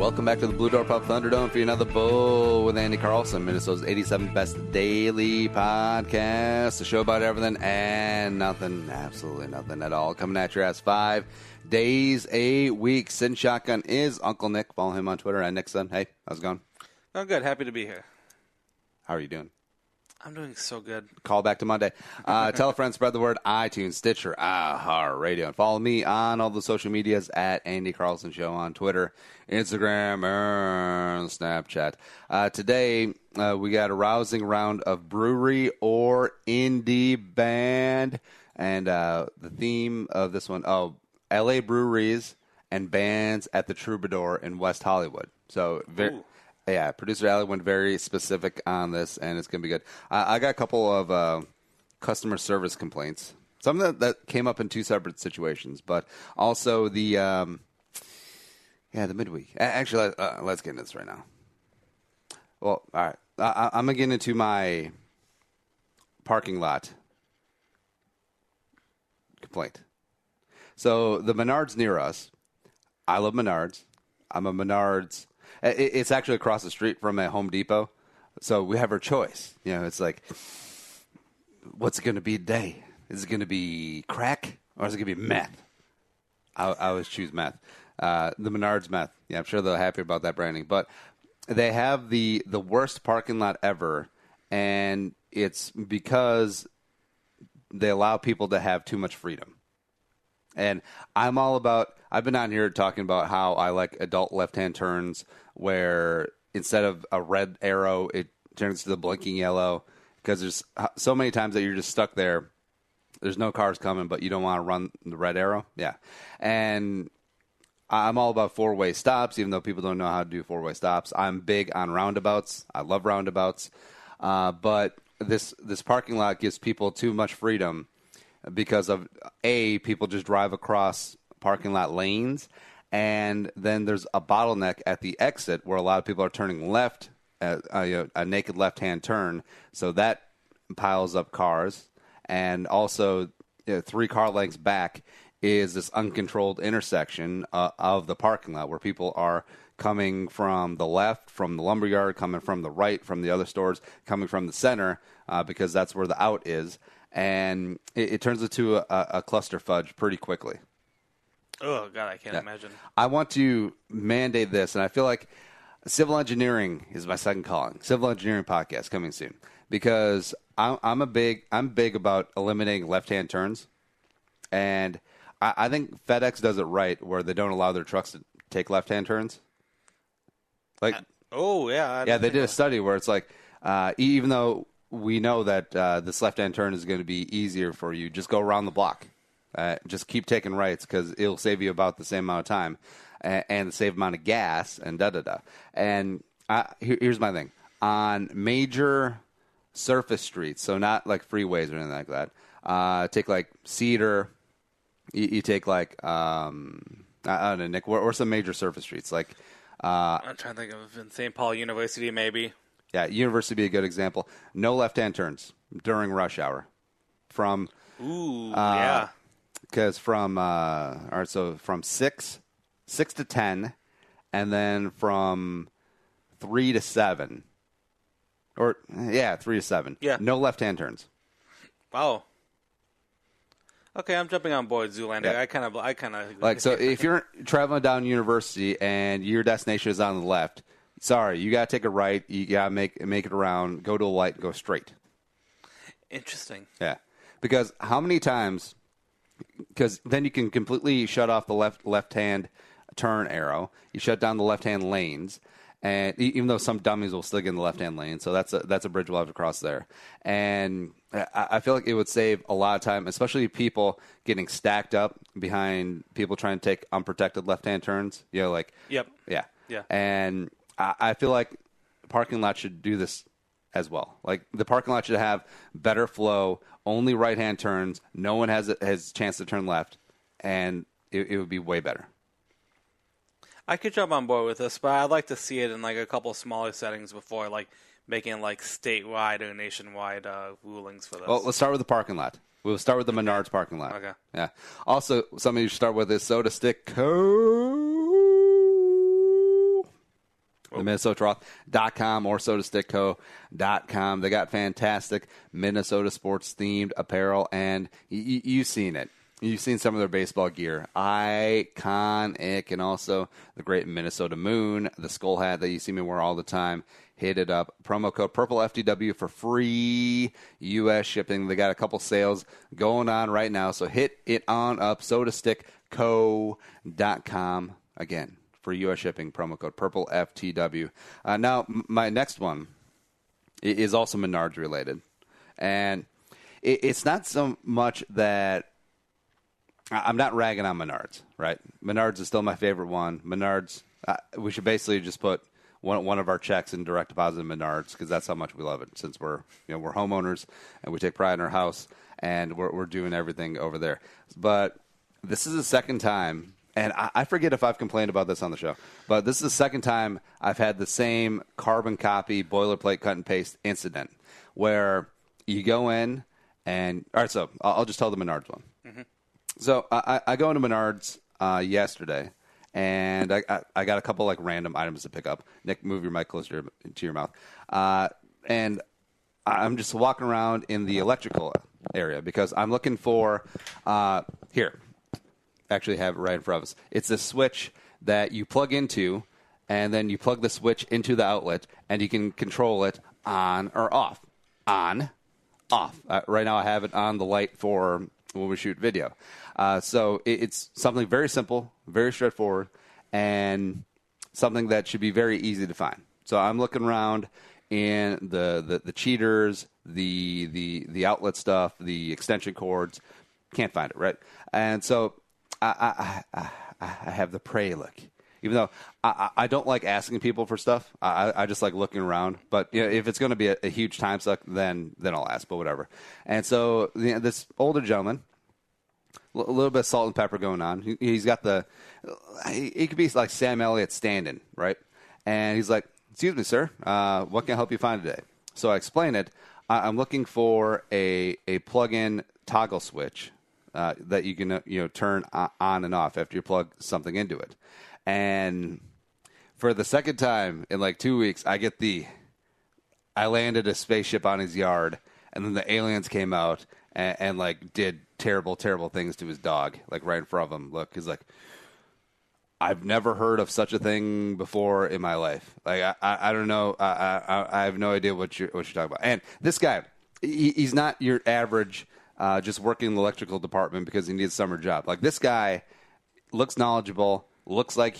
Welcome back to the Blue Door Pub Thunderdome for another bowl with Andy Carlson, Minnesota's 87th best daily podcast. A show about everything and nothing, absolutely nothing at all. Coming at your ass 5 days a week. Sin Shotgun is Uncle Nick. Follow him on Twitter at Nickson. Hey, how's it going? Oh, good. Happy to be here. How are you doing? I'm doing so good. Call back to Monday. Tell a friend, spread the word, iTunes, Stitcher, iHeartRadio. And follow me on all the social medias at Andy Carlson Show on Twitter, Instagram, and Snapchat. Today, we got a rousing round of brewery or indie band. And the theme of this one, LA breweries and bands at the Troubadour in West Hollywood. So, yeah, producer Allie went very specific on this, and it's going to be good. I got a couple of customer service complaints. Some that came up in two separate situations, but also the midweek. Actually, let's get into this right now. Well, all right. I'm going to get into my parking lot complaint. So the Menards near us, I love Menards. I'm a Menards. It's actually across the street from a Home Depot, so we have our choice. You know, it's like, what's it going to be today? Is it going to be crack or is it going to be meth? I always choose meth. The Menards meth. Yeah, I'm sure they're happy about that branding. But they have the worst parking lot ever, and it's because they allow people to have too much freedom. And I'm all about, I've been on here talking about how I like adult left-hand turns where instead of a red arrow, it turns to the blinking yellow because there's so many times that you're just stuck there. There's no cars coming, but you don't want to run the red arrow. Yeah. And I'm all about four-way stops, even though people don't know how to do four-way stops. I'm big on roundabouts. I love roundabouts. But this parking lot gives people too much freedom because of, people just drive across parking lot lanes, and then there's a bottleneck at the exit where a lot of people are turning left, a naked left-hand turn, so that piles up cars. And also, 3 car lengths back is this uncontrolled intersection of the parking lot where people are coming from the left, from the lumberyard, coming from the right, from the other stores, coming from the center, because that's where the out is. And it turns into a cluster fudge pretty quickly. Oh, God, I can't imagine. I want to mandate this, and I feel like civil engineering is my second calling. Civil engineering podcast coming soon. Because I'm big about eliminating left-hand turns. And I think FedEx does it right where they don't allow their trucks to take left-hand turns. Like, yeah, they did a study where it's like, even though we know that this left-hand turn is going to be easier for you, just go around the block. Just keep taking rights because it'll save you about the same amount of time and the same amount of gas and da-da-da. And here's my thing. On major surface streets, so not like freeways or anything like that, take like Cedar, you take like, I don't know, Nick, or some major surface streets. Like, I'm trying to think of in St. Paul University, maybe. Yeah, University would be a good example. No left-hand turns during rush hour. From because from from 6 to 10, and then from 3 to 7, 3 to 7. Yeah, no left-hand turns. Wow. Okay, I'm jumping on board, Zoolander. Yeah. I kind of like, so if you're traveling down University and your destination is on the left, sorry, you got to take a right. You got to make it around, go to a light, and go straight. Interesting. Yeah. Because how many times, because then you can completely shut off the left-hand turn arrow. You shut down the left-hand lanes. And even though some dummies will still get in the left-hand lane, so that's a bridge we'll have to cross there. And I feel like it would save a lot of time, especially people getting stacked up behind people trying to take unprotected left-hand turns. You know, like, yep. Yeah. Yeah. And I feel like parking lot should do this as well. Like, the parking lot should have better flow, only right-hand turns, no one has a chance to turn left, and it would be way better. I could jump on board with this, but I'd like to see it in like a couple smaller settings before like making like statewide or nationwide rulings for this. Well, let's start with the parking lot. We'll start with the Menards parking lot. Okay. Yeah. Also, something you should start with is Soda Stick Co. MinnesotaRoth.com or SodaStickCo.com. They got fantastic Minnesota sports-themed apparel, and you've seen it. You've seen some of their baseball gear. Iconic. And also the great Minnesota Moon, the skull hat that you see me wear all the time. Hit it up. Promo code PurpleFTW for free U.S. shipping. They got a couple sales going on right now, so hit it on up. SodaStickCo.com. Again, for U.S. shipping, promo code PurpleFTW. Now, my next one is also Menards related. And it's not so much that I'm not ragging on Menards, right? Menards is still my favorite one. Menards, we should basically just put one of our checks in direct deposit in Menards because that's how much we love it. Since we're homeowners and we take pride in our house and we're doing everything over there. But this is the second time, and I forget if I've complained about this on the show, but this is the second time I've had the same carbon copy boilerplate cut and paste incident where you go in and all right. So I'll just tell the Menards one. Mm-hmm. So I go into Menards yesterday, and I got a couple like random items to pick up. Nick, move your mic closer to your mouth. And I'm just walking around in the electrical area because I'm looking for here. Actually, have it right in front of us. It's a switch that you plug into, and then you plug the switch into the outlet, and you can control it on or off. On, off. Right now, I have it on the light for when we shoot video. So it's something very simple, very straightforward, and something that should be very easy to find. So I'm looking around in the cheaters, the outlet stuff, the extension cords. Can't find it, right? And so I have the prey look. Even though I don't like asking people for stuff, I just like looking around. But if it's going to be a huge time suck, then I'll ask, but whatever. And so this older gentleman, a little bit of salt and pepper going on. He's got he could be like Sam Elliott standing, right? And he's like, "Excuse me, sir, what can I help you find today?" So I explain it. I'm looking for a plug-in toggle switch that you can turn on and off after you plug something into it. And for the second time in like 2 weeks, I landed a spaceship on his yard, and then the aliens came out and like did terrible, terrible things to his dog, like right in front of him. Look, he's like, I've never heard of such a thing before in my life. Like, I don't know. I have no idea what you're talking about. And this guy, he's not your average just working in the electrical department because he needs a summer job. Like, this guy looks knowledgeable, looks like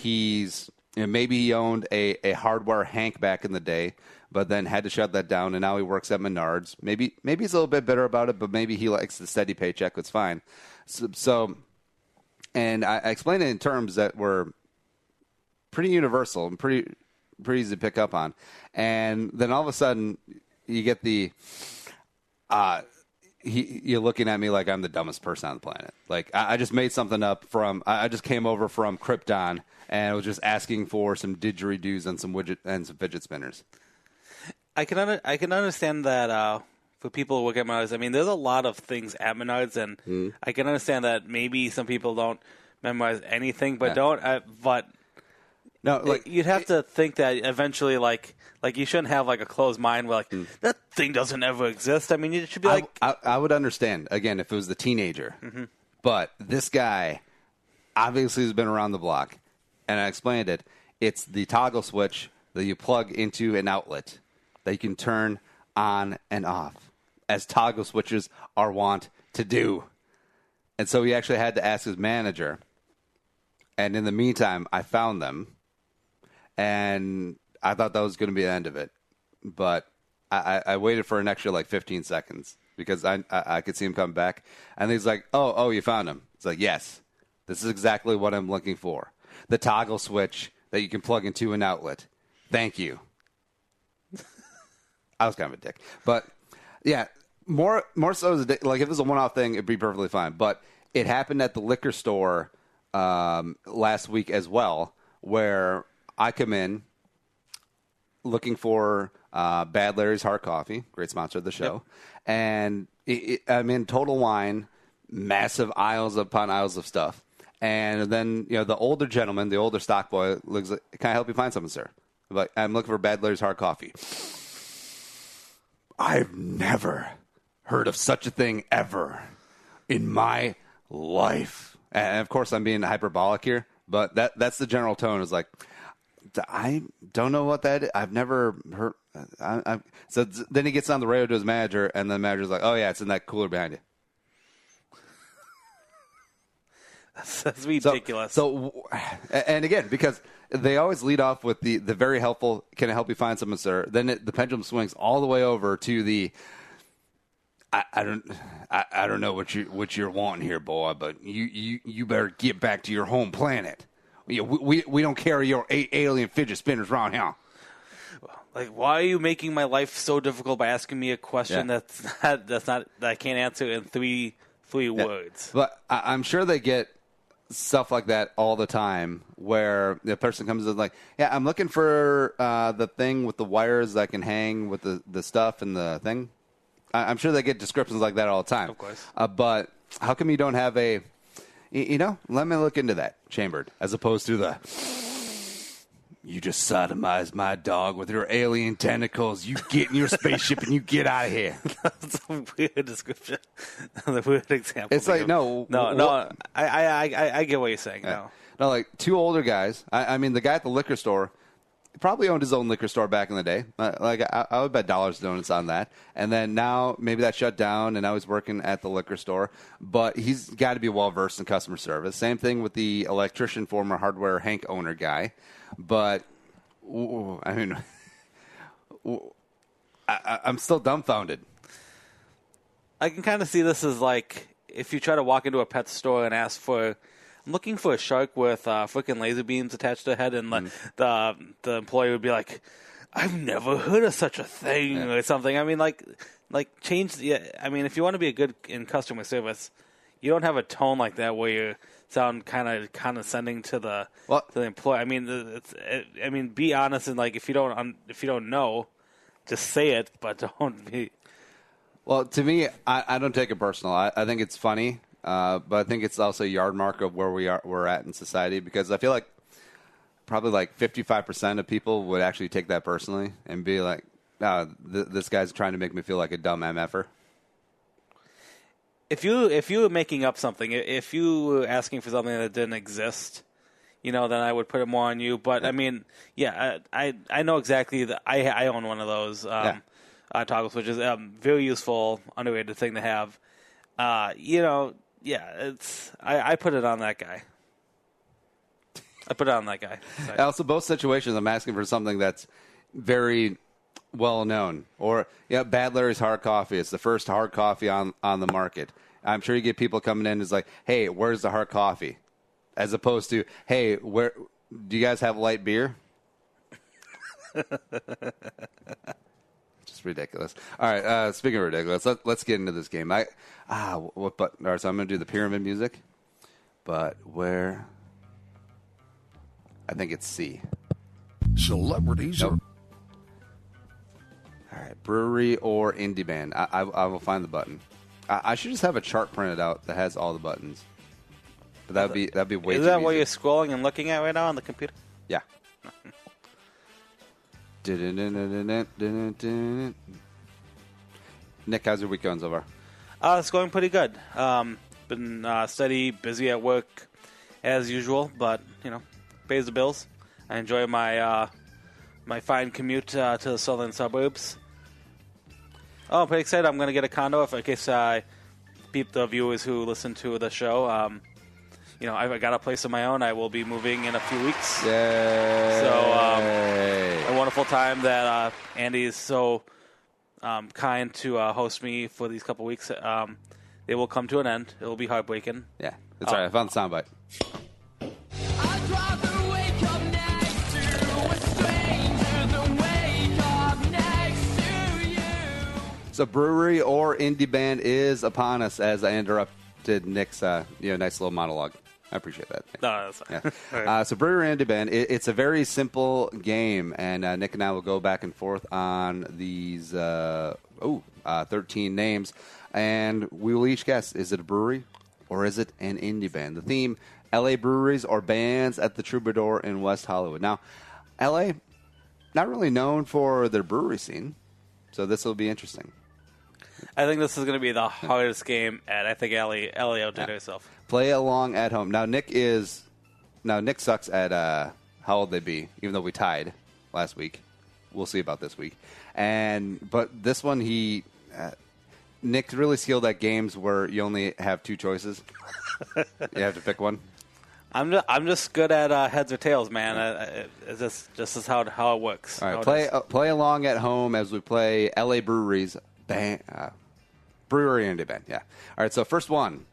maybe he owned a hardware Hank back in the day, but then had to shut that down, and now he works at Menards. Maybe he's a little bit bitter about it, but maybe he likes the steady paycheck. It's fine. So and I explained it in terms that were pretty universal and pretty easy to pick up on. And then all of a sudden, you get you're looking at me like I'm the dumbest person on the planet. Like, I just made something up I just came over from Krypton and was just asking for some didgeridoos and some fidget spinners. I can understand that for people who work at Menards. I mean, there's a lot of things at Menards, and I can understand that maybe some people don't memorize anything, but but no, like you'd have to think that eventually, like you shouldn't have like a closed mind where like that thing doesn't ever exist. I mean, it should be like I would understand again if it was the teenager, but this guy obviously has been around the block, and I explained it. It's the toggle switch that you plug into an outlet that you can turn on and off, as toggle switches are wont to do. And so he actually had to ask his manager. And in the meantime, I found them. And I thought that was going to be the end of it. But I waited for an extra like 15 seconds because I could see him come back. And he's like, oh, you found him. It's like, yes, this is exactly what I'm looking for. The toggle switch that you can plug into an outlet. Thank you. I was kind of a dick. But, yeah, more so, like if it was a one-off thing, it'd be perfectly fine. But it happened at the liquor store last week as well, where I come in looking for Bad Larry's Hard Coffee, great sponsor of the show. Yep. And I'm in Total Wine, massive aisles upon aisles of stuff. And then, the older gentleman, the older stock boy, looks like, "Can I help you find something, sir?" Like, I'm looking for Bad Larry's hard coffee. I've never heard of such a thing ever in my life. And of course, I'm being hyperbolic here, but that's the general tone. Is like, I don't know what that is. I've never heard. So then he gets on the radio to his manager, and the manager's like, "Oh yeah, it's in that cooler behind you." That's ridiculous. So, and again, because they always lead off with the very helpful, can I help you find someone, sir? Then the pendulum swings all the way over to the, I don't know what you're wanting here, boy, but you better get back to your home planet. We don't carry your alien fidget spinners around here. Like, why are you making my life so difficult by asking me a question that's not that I can't answer in three words? But I'm sure they get stuff like that all the time, where the person comes in like, yeah, I'm looking for the thing with the wires that can hang with the stuff and the thing. I'm sure they get descriptions like that all the time. Of course. But how come you don't have a, let me look into that, chambered, as opposed to the, you just sodomized my dog with your alien tentacles. You get in your spaceship and you get out of here. That's a weird description. A weird example. It's like, no. I get what you're saying. No, like two older guys. I mean, the guy at the liquor store probably owned his own liquor store back in the day. I would bet dollars to donuts on that. And then now maybe that shut down, and now he's working at the liquor store. But he's got to be well-versed in customer service. Same thing with the electrician, former hardware Hank owner guy. But, I mean, I'm still dumbfounded. I can kind of see this as like if you try to walk into a pet store and ask for, I'm looking for a shark with freaking laser beams attached to the head, and the employee would be like, I've never heard of such a thing or something. I mean, like change. I mean, if you want to be good in customer service, you don't have a tone like that where you sound kind of condescending to the employee. I mean, be honest, and like if you don't know, just say it, but don't be. Well, to me, I don't take it personal. I think it's funny, but I think it's also a yard mark of where we're at in society, because I feel like probably like 55% of people would actually take that personally and be like, this guy's trying to make me feel like a dumb MFer. If you were making up something, if you were asking for something that didn't exist, then I would put it more on you. But I mean, I know exactly that. I own one of those toggles, which is a very useful, underrated thing to have. It's I put it on that guy. Sorry. Also, both situations, I'm asking for something that's very well known. Or, Bad Larry's hard coffee. It's the first hard coffee on the market. I'm sure you get people coming in who's like, hey, where's the hard coffee? As opposed to, hey, where do you guys have light beer? Just ridiculous. All right, speaking of ridiculous, let's get into this game. What button? All right, so I'm going to do the pyramid music. But where? I think it's C. Celebrities Nope. All right, brewery or indie band. I will find the button. I should just have a chart printed out that has all the buttons. But that'd be way. Is too that easy. what you're scrolling and looking at right now on the computer? Yeah. Nick, how's your week going so far? It's going pretty good. Been steady, busy at work as usual, but pays the bills. I enjoy my my fine commute to the southern suburbs. Oh, I'm pretty excited. I'm going to get a condo in case I beep the viewers who listen to the show. I've got a place of my own. I will be moving in a few weeks. Yay! So, a wonderful time that Andy is so kind to host me for these couple weeks. They will come to an end. It will be heartbreaking. Yeah, that's all right. I found the soundbite. So brewery or indie band is upon us as I interrupted Nick's nice little monologue. I appreciate that. No, that's fine. Yeah. Right. So brewery or indie band, it's a very simple game, and Nick and I will go back and forth on these 13 names, and we will each guess, is it a brewery or is it an indie band? The theme, L.A. breweries or bands at the Troubadour in West Hollywood. Now, L.A., not really known for their brewery scene, so this will be interesting. I think this is going to be the hardest game, and I think Ellie outdid herself. Play along at home. Now Nick sucks at how old they be, even though we tied last week. We'll see about this week. But this one, Nick's really skilled at games where you only have two choices. You have to pick one. I'm just good at heads or tails, man. It's just is how it works. All right, play along at home as we play LA Brewery's Brewery Indie Band. Yeah. All right. So first one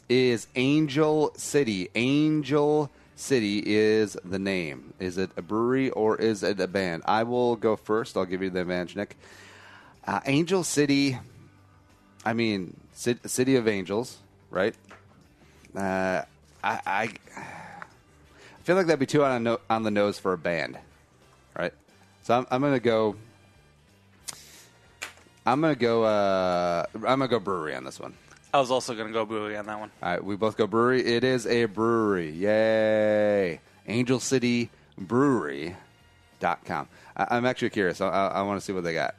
is Angel City. Angel City is the name. Is it a brewery or is it a band? I will go first. I'll give you the advantage, Nick. Angel City. I mean, City of Angels, right? I feel like that'd be too on the nose for a band, right? So I'm gonna go. I'm gonna go brewery on this one. I was also gonna go brewery on that one. All right, we both go brewery. It is a brewery. Yay! Angel City Brewery.com. I'm actually curious. I want to see what they got.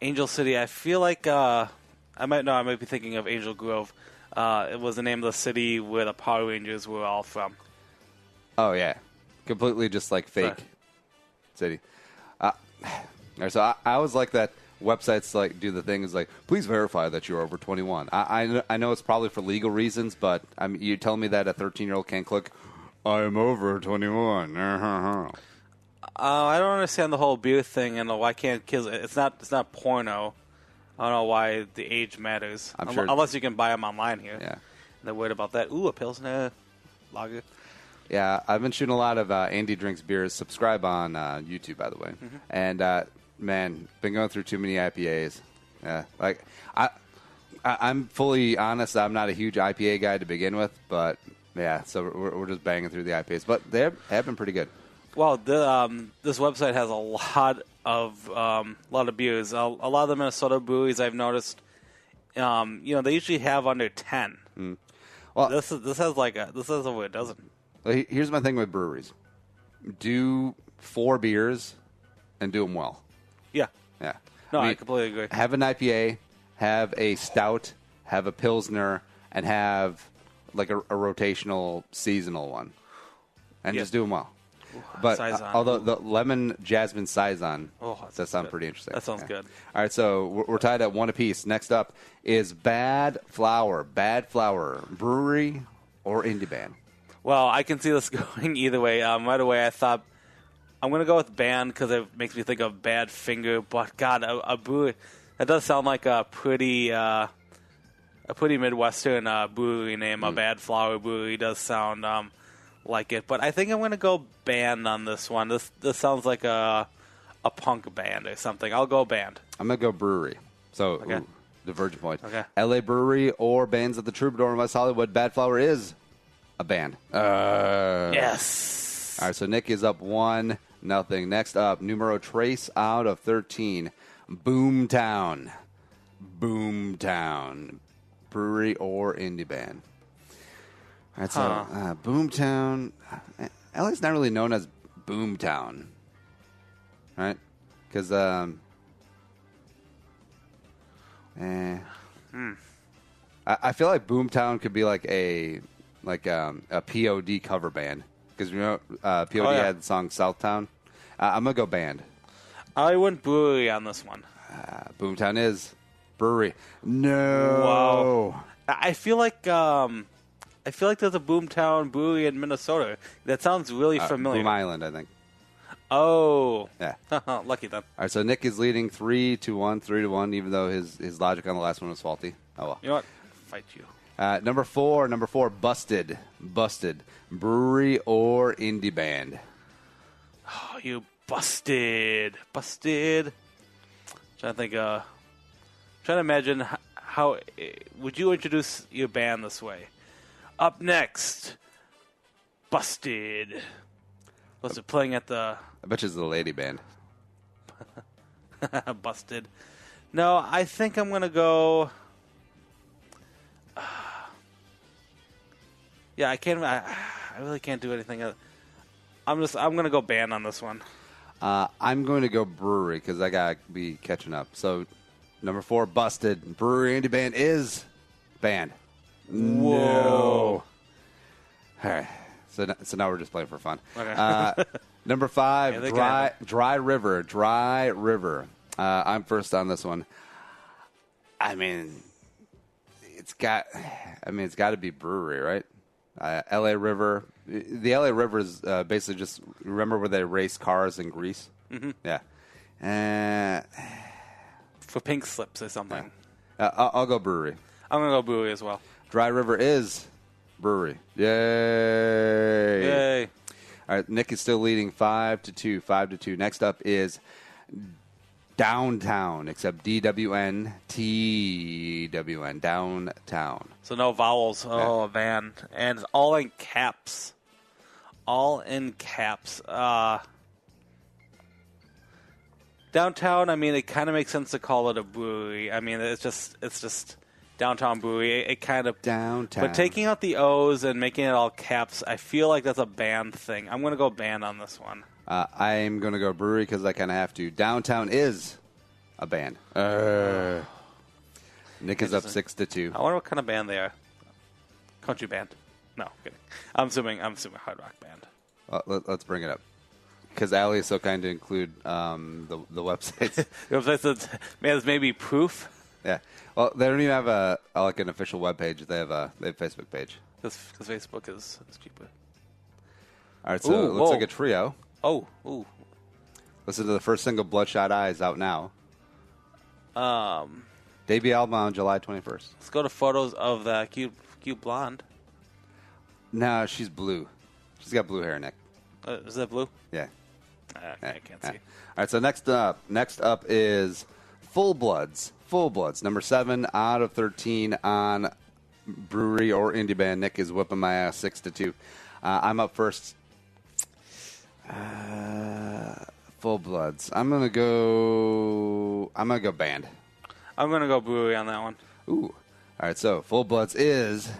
Angel City. I feel like I might be thinking of Angel Grove. It was the name of the city where the Power Rangers were all from. Oh yeah, completely just like fake city. So I always like that websites like do the things like please verify that you're over 21. I know it's probably for legal reasons, but you telling me that a 13-year-old can't click I'm over 21. I don't understand the whole beer thing and why can't kids. It's not porno. I don't know why the age matters. Unless you can buy them online here. Yeah. They're worried about that. Ooh, a Pilsner lager. Yeah, I've been shooting a lot of Andy Drinks Beers. Subscribe on YouTube, by the way. Mm-hmm. And, man, been going through too many IPAs. Yeah, like I'm fully honest. I'm not a huge IPA guy to begin with, but, yeah, so we're just banging through the IPAs. But they have been pretty good. Well, this website has a lot of beers. A lot of the Minnesota breweries I've noticed, they usually have under 10. Mm. Well, this has over a dozen. Here's my thing with breweries: do 4 beers and do them well. Yeah. No, I completely agree. Have an IPA, have a stout, have a Pilsner, and have like a rotational seasonal one, and just do them well. But although the lemon jasmine saison does sound pretty interesting. That sounds good. All right, so we're tied at 1 apiece. Next up is Bad Flower. Bad Flower, brewery or indie band? Well, I can see this going either way. Right away, I thought I'm going to go with band because it makes me think of Badfinger. But God, a brewery that does sound like a pretty Midwestern brewery name. A Bad Flower Brewery does sound like it, but I think I'm going to go band on this one. This sounds like a punk band or something. I'll go band. I'm going to go brewery. So, okay. Divergent point. Okay. LA Brewery or Bands at the Troubadour in West Hollywood. Bad Flower is a band. Yes. All right, so Nick is up 1-0. Next up, numero trace out of 13. Boomtown. Brewery or indie band? All right, so Boomtown. LA's not really known as Boomtown, right? Because I feel like Boomtown could be like a POD cover band because POD had the song Southtown. I'm gonna go band. I went brewery on this one. Boomtown is brewery. No. Wow. I feel like there's a Boomtown brewery in Minnesota. That sounds really familiar. Boom Island, I think. Oh. Yeah. Lucky then. All right, so Nick is leading 3-1, even though his logic on the last one was faulty. Oh, well. You know what? Fight you. Number four, Busted. Brewery or indie band? Oh, you busted. Trying to think, trying to imagine how would you introduce your band this way? Up next, Busted. Was it playing at the... I bet you it's the lady band. Busted. No, I think I'm going to go... yeah, I really can't do anything. I'm going to go band on this one. I'm going to go Brewery because I got to be catching up. So, number 4, Busted. Brewery Indie Band is banned. Whoa. No. All right. So now we're just playing for fun. Okay. Number 5, Dry River. Dry River. I'm first on this one. I mean, it's got to be Brewery, right? LA River. The LA River is basically just, remember where they race cars in Greece? Mm-hmm. Yeah. For pink slips or something. I'll go Brewery. I'm going to go Brewery as well. Dry River is Brewery. Yay. Yay. All right, Nick is still leading 5-2. 5-2. Next up is Downtown, except DWN, TWN, Downtown. So no vowels. Oh, man. And it's all in caps. All in caps. Downtown, I mean, it kind of makes sense to call it a brewery. I mean, it's just Downtown Brewery. It kind of... Downtown. But taking out the O's and making it all caps, I feel like that's a band thing. I'm going to go band on this one. I'm going to go Brewery because I kind of have to. Downtown is a band. Nick is up 6-2. I wonder what kind of band they are. Country band. No, kidding. I'm assuming hard rock band. Let's bring it up. Because Allie is so kind to include the websites. The website says, man, there's maybe proof. Yeah. Well, they don't even have an official web page. They have a Facebook page. Because Facebook is cheaper. All right, so it looks like a trio. Oh, ooh. Listen to the first single, Bloodshot Eyes, out now. Debut album on July 21st. Let's go to photos of that cute blonde. No, she's blue. She's got blue hair, Nick. Is that blue? Yeah. I can't see. All right, so next up is Full Bloods. Full Bloods, number 7 out of 13 on Brewery or Indie Band. Nick is whipping my ass 6-2. I'm up first. Full Bloods. I'm gonna go band. I'm gonna go Brewery on that one. Ooh. All right, so Full Bloods is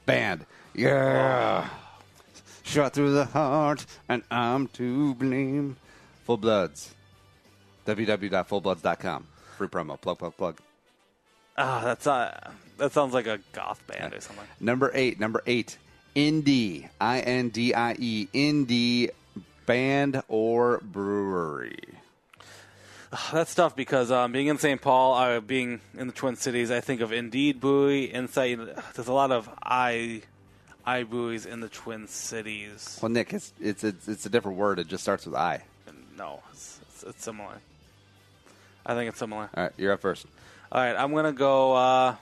band. Yeah. Shot through the heart, and I'm to blame. Full Bloods. www.fullbloods.com. Free promo. Plug. That sounds like a goth band or something. Number 8. Indie. INDIE. Indie band or brewery. That's tough because being in St. Paul, being in the Twin Cities, I think of Indeed Brewery. Insight. There's a lot of I breweries in the Twin Cities. Well, Nick, it's a different word. It just starts with I. No, it's similar. I think it's similar. All right, you're up first. All right, I'm gonna go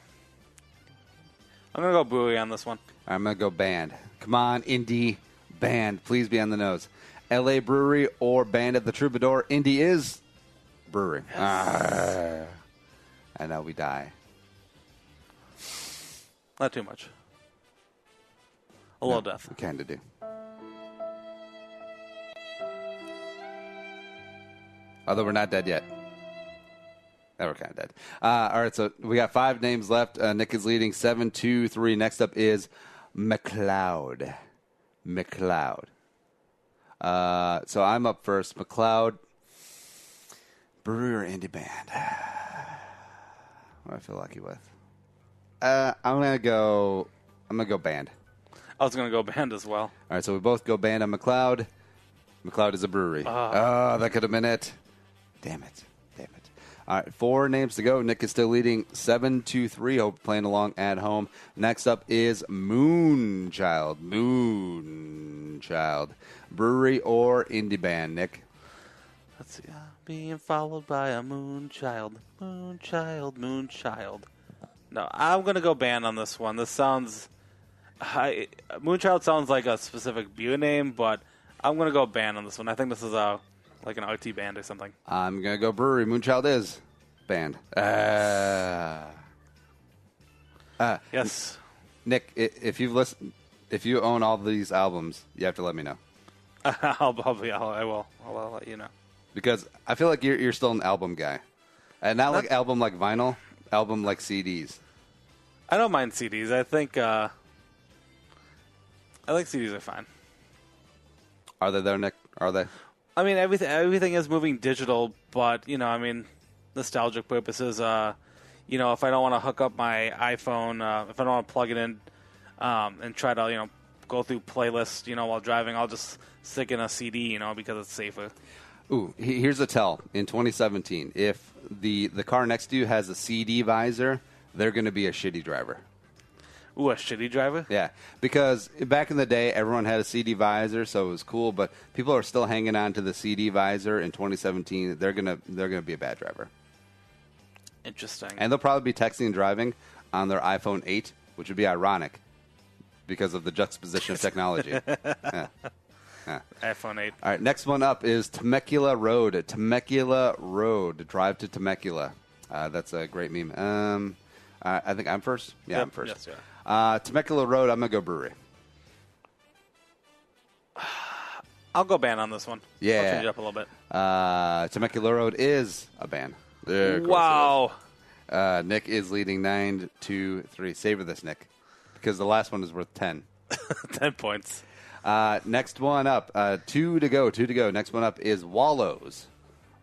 brewery on this one. I'm gonna go band. Come on, Indie band. Please be on the nose. L.A. Brewery or Band at the Troubadour. Indie is brewery. Yes. And now we die. Not too much. A little death. We kind of do. Although we're not dead yet. No, we're kind of dead. All right, so we got 5 names left. Nick is leading 7-2-3. Next up is McLeod. So I'm up first. McLeod. Brewery or indie band? What do I feel lucky with? I'm gonna go band. I was gonna go band as well. All right, so we both go band on McLeod. McLeod is a brewery. That could have been it. Damn it. All right, 4 names to go. Nick is still leading 7-3. Hope you're playing along at home. Next up is Moonchild. Brewery or indie band, Nick? Let's see. Being followed by a Moonchild. No, I'm going to go band on this one. This sounds... Moonchild sounds like a specific beer name, but I'm going to go band on this one. I think this is like an RT band or something. I'm going to go brewery. Moonchild is band. Yes. Nick, if you own all these albums, you have to let me know. I will. I'll let you know. Because I feel like you're still an album guy. And not like album like vinyl, album like CDs. I don't mind CDs. I think I like CDs are fine. Are they there, Nick? Are they? I mean, everything is moving digital, but, nostalgic purposes, if I don't want to hook up my iPhone, if I don't want to plug it in and try to, go through playlists, while driving, I'll just stick in a CD, because it's safer. Ooh, here's a tell. In 2017, if the car next to you has a CD visor, they're going to be a shitty driver. Ooh, a shitty driver? Yeah, because back in the day, everyone had a CD visor, so it was cool. But people are still hanging on to the CD visor. In 2017, they're gonna be a bad driver. Interesting. And they'll probably be texting and driving on their iPhone 8, which would be ironic because of the juxtaposition of technology. Yeah. iPhone 8. All right, next one up is Temecula Road. Temecula Road. Drive to Temecula. That's a great meme. I think I'm first. Yeah, yep. I'm first. Yes, yeah. Temecula Road, I'm going to go Brewery. I'll go band on this one. Yeah. I'll change it up a little bit. Temecula Road is a band. Wow. Nick is leading 9-2-3. Savor this, Nick, because the last one is worth 10. 10 points. Next one up. 2 to go. Next one up is Wallows.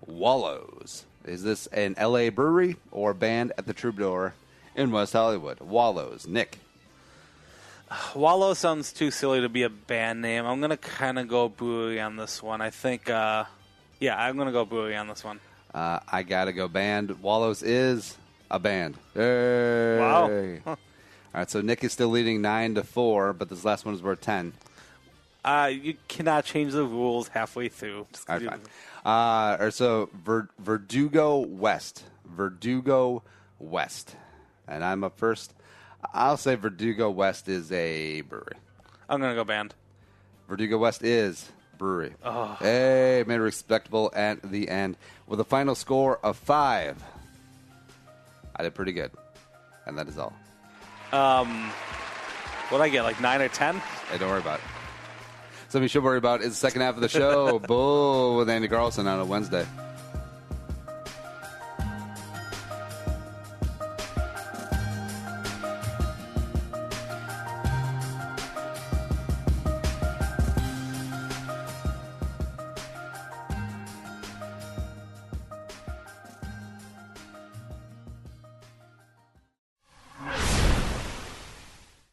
Wallows. Is this an L.A. brewery or band at the Troubadour in West Hollywood? Wallows. Nick. Wallow sounds too silly to be a band name. I'm going to kind of go Brewery on this one. I think, I'm going to go Brewery on this one. I got to go band. Wallows is a band. Hey. Wow. All right, so Nick is still leading 9-4, but this last one is worth 10. You cannot change the rules halfway through. Just All right, fine. So Verdugo West. Verdugo West. And I'm up first. I'll say Verdugo West is a brewery. I'm going to go band. Verdugo West is brewery. Oh. Hey, made it respectable at the end. With a final score of 5. I did pretty good. And that is all. What'd I get, like 9 or 10? Hey, don't worry about it. Something you should worry about is the second half of the show. Bull with Andy Carlson on a Wednesday.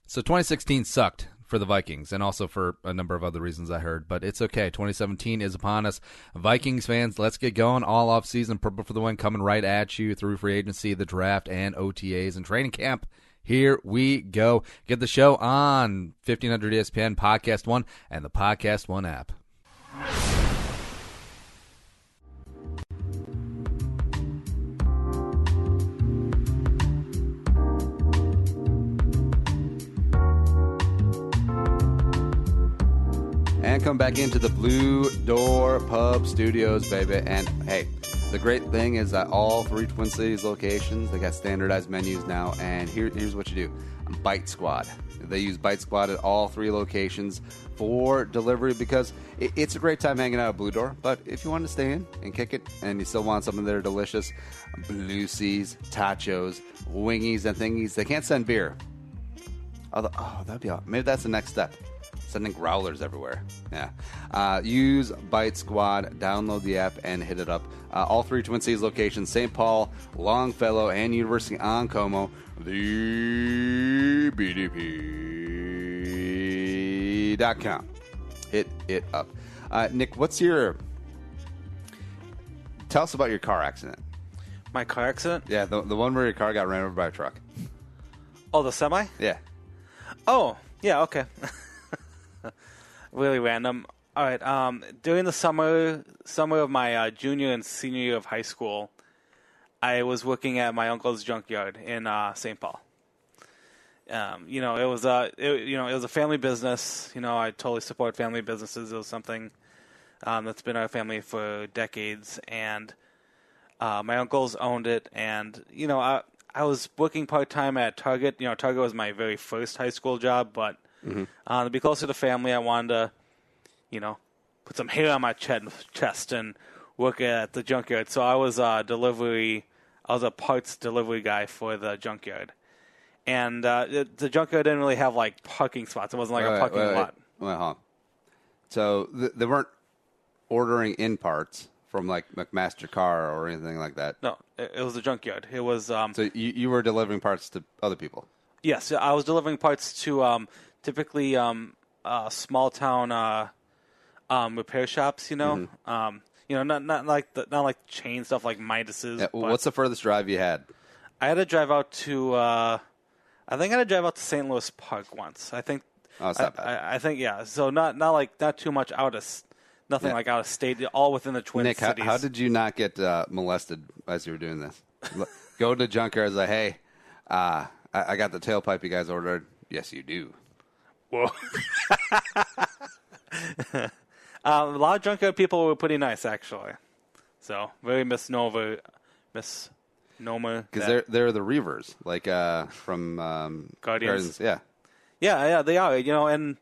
So 2016 sucked for the Vikings, and also for a number of other reasons I heard, but it's okay. 2017 is upon us. Vikings fans, let's get going. All off-season, Purple for the Win coming right at you through free agency, the draft, and OTAs and training camp. Here we go. Get the show on 1500 ESPN, Podcast One, and the Podcast One app. And come back into the Blue Door Pub Studios, baby. And, hey, the great thing is that all 3 Twin Cities locations, they got standardized menus now. And here's what you do. Bite Squad. They use Bite Squad at all 3 locations for delivery because it's a great time hanging out at Blue Door. But if you want to stay in and kick it and you still want something that are delicious, Blue Seas, tachos, wingies, and thingies, they can't send beer. That'd be awesome. Maybe that's the next step. Sending growlers everywhere. Yeah. Use Bite Squad, download the app, and hit it up. All 3 Twin Cities locations, St. Paul, Longfellow, and University on Como. The BDP.com. Hit it up. Nick, tell us about your car accident. My car accident? Yeah, the one where your car got ran over by a truck. Oh, the semi? Yeah. Oh, yeah, okay. Really random. All right. During the summer of my junior and senior year of high school, I was working at my uncle's junkyard in St. Paul. It was a family business. I totally support family businesses. It was something that's been our family for decades, and my uncles owned it. And I was working part time at Target. Target was my very first high school job, but to be closer to family, I wanted to, put some hair on my chest and work at the junkyard. So I was a parts delivery guy for the junkyard. And the junkyard didn't really have, parking spots. It wasn't like a parking lot. Wait, hold on. So there weren't ordering in parts from like McMaster Car or anything like that. No, it was a junkyard. It was. So you were delivering parts to other people. Yes, I was delivering parts to typically small town repair shops. Not like chain stuff like Midas's. Yeah, what's the furthest drive you had? I had to drive out to. I think I had to drive out to St. Louis Park once. I think. Oh, it's not bad. I think yeah. So not too much nothing like out of state. All within the Twin Nick, Cities. how did you not get molested as you were doing this? Go to junkyard and say, hey, I got the tailpipe you guys ordered. Yes, you do. Whoa. A lot of junkyard people were pretty nice, actually. So very misnomer. Because they're the Reavers, like from Guardians. Yeah. Yeah, they are. And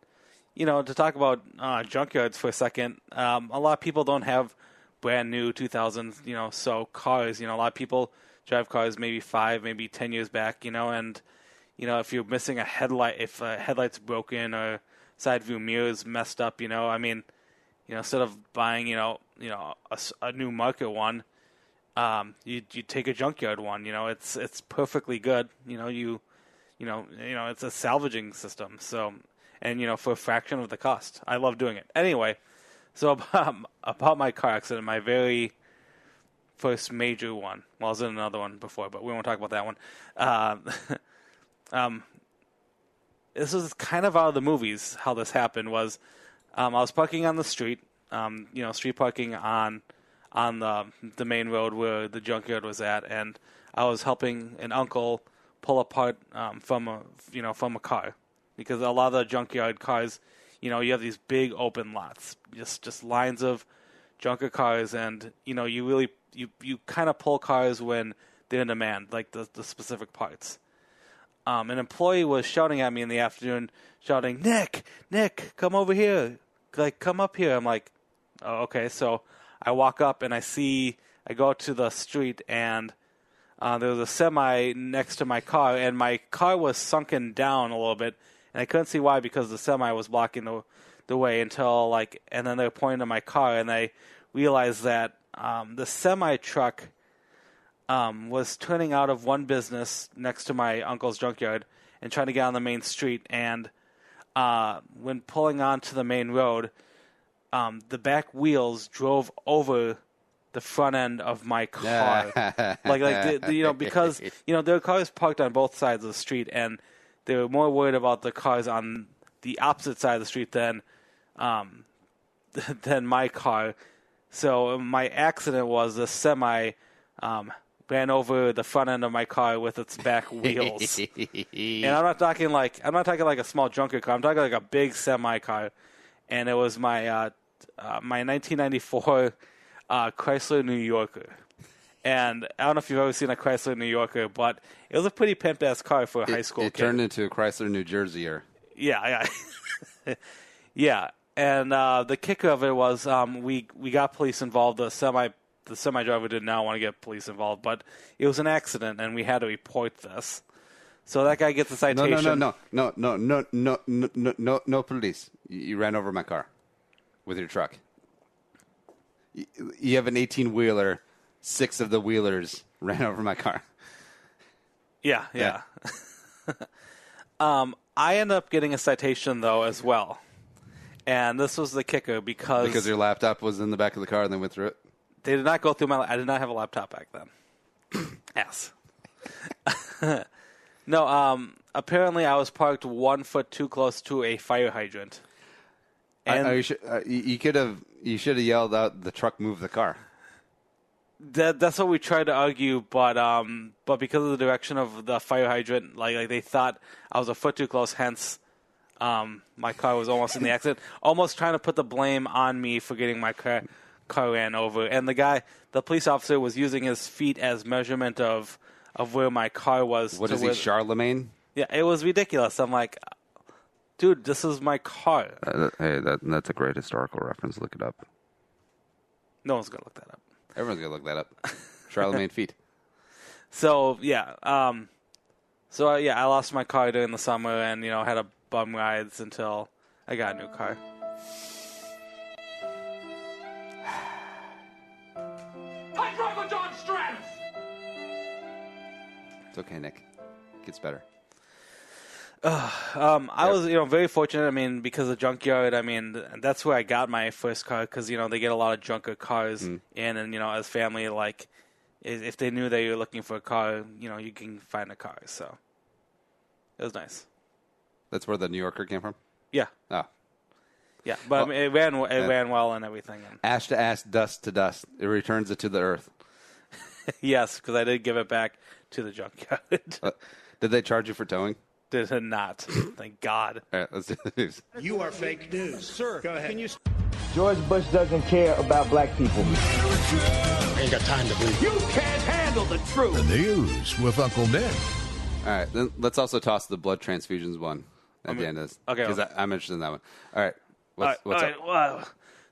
to talk about junkyards for a second, a lot of people don't have brand new 2000, so cars. A lot of people drive cars maybe 5, maybe 10 years back, and if you're missing a headlight, if a headlight's broken or side view mirror's messed up, instead of buying a new market one, you take a junkyard one. It's perfectly good. It's a salvaging system. So, and for a fraction of the cost, I love doing it. Anyway, so about my car accident, my very first major one. Well, I was in another one before, but we won't talk about that one. This was kind of out of the movies. How this happened was, I was parking on the street. Street parking on the main road where the junkyard was at, and I was helping an uncle pull apart from a car, because a lot of the junkyard cars, you have these big open lots, just lines of junker cars, and you really you kind of pull cars when they're in demand, like the specific parts. An employee was shouting at me in the afternoon, shouting, Nick, come over here, like come up here. I'm like, oh, okay. So I walk up and I go out to the street, and there was a semi next to my car, and my car was sunken down a little bit, and I couldn't see why, because the semi was blocking the way until and then they were pointing to my car, and I realized that the semi truck was turning out of one business next to my uncle's junkyard and trying to get on the main street, and when pulling onto the main road, the back wheels drove over the front end of my car, because there are cars parked on both sides of the street, and they were more worried about the cars on the opposite side of the street than my car. So my accident was the semi ran over the front end of my car with its back wheels, and I'm not talking like a small junker car. I'm talking like a big semi car, and it was my 1994 Chrysler New Yorker. And I don't know if you've ever seen a Chrysler New Yorker, but it was a pretty pimped-ass car for a high school kid. It turned into a Chrysler New Jerseyer. Yeah. Yeah. And the kicker of it was we got police involved. The semi driver did not want to get police involved, but it was an accident, and we had to report this. So that guy gets a citation. No police. You ran over my car with your truck. You have an 18-wheeler. 6 of the wheelers ran over my car. Yeah. I ended up getting a citation, though, as well. And this was the kicker, because your laptop was in the back of the car and they went through it? They did not go through I did not have a laptop back then. Ass. No, apparently I was parked 1 foot too close to a fire hydrant. And you should have yelled out, the truck moved the car. That's what we tried to argue, but because of the direction of the fire hydrant, like they thought I was a foot too close, hence my car was almost in the accident, almost trying to put the blame on me for getting my car ran over. And the police officer was using his feet as measurement of where my car was. What is he, Charlemagne? Yeah, it was ridiculous. I'm like, dude, this is my car. Hey, that's a great historical reference. Look it up. No one's going to look that up. Everyone's going to look that up. Charlemagne feet. So, yeah. I lost my car during the summer and, had a bum rides until I got a new car. I drive a Dodge Stratus! It's okay, Nick. Gets better. I was, very fortunate. I mean, because of Junkyard, I mean, that's where I got my first car because, they get a lot of junker cars in, and, as family, like, if they knew that you were looking for a car, you can find a car. So it was nice. That's where the New Yorker came from? Yeah. Oh. Yeah, but it ran well and everything. Ash to ash, dust to dust. It returns it to the earth. Yes, because I did give it back to the junkyard. Did they charge you for towing? Did not. Thank God. All right, let's do the news. You are fake news. Sir, go ahead. Can you... George Bush doesn't care about black people. Ain't got time to believe. You can't handle the truth! The news with Uncle Nick. All right, then let's also toss the blood transfusions one at the end of this. Okay. Because I'm interested in that one. All right. What's all up? right, well,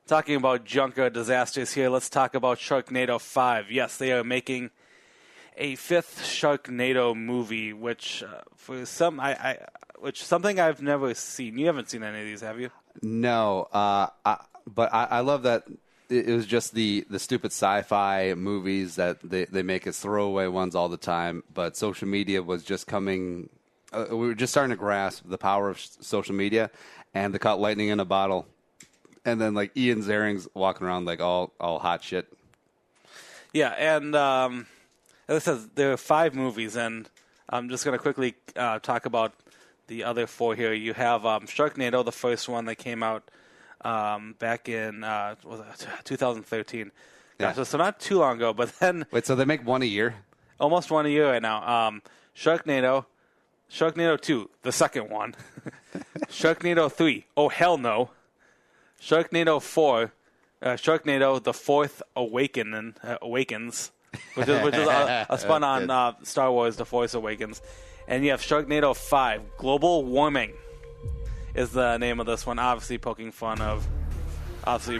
talking about junker disasters here, let's talk about Sharknado 5. Yes, they are making a 5th Sharknado movie, which for some which something I've never seen. You haven't seen any of these, have you? No, but I love that it was just the stupid sci-fi movies that they make as throwaway ones all the time. But social media was just coming. We were just starting to grasp the power of social media, and they caught lightning in a bottle. And then like Ian Ziering's walking around like all hot shit. Yeah, and as I said, there are 5 movies, and I'm just going to quickly talk about the other 4 here. You have Sharknado, the first one that came out back in 2013. Yeah. So not too long ago, but then... Wait, so they make one a year? Almost one a year right now. Sharknado 2, the second one. Sharknado 3, oh hell no. Sharknado 4, Sharknado, the Fourth Awakens, which is a spun on Star Wars, The Force Awakens. And you have Sharknado 5, Global Warming is the name of this one, obviously poking fun of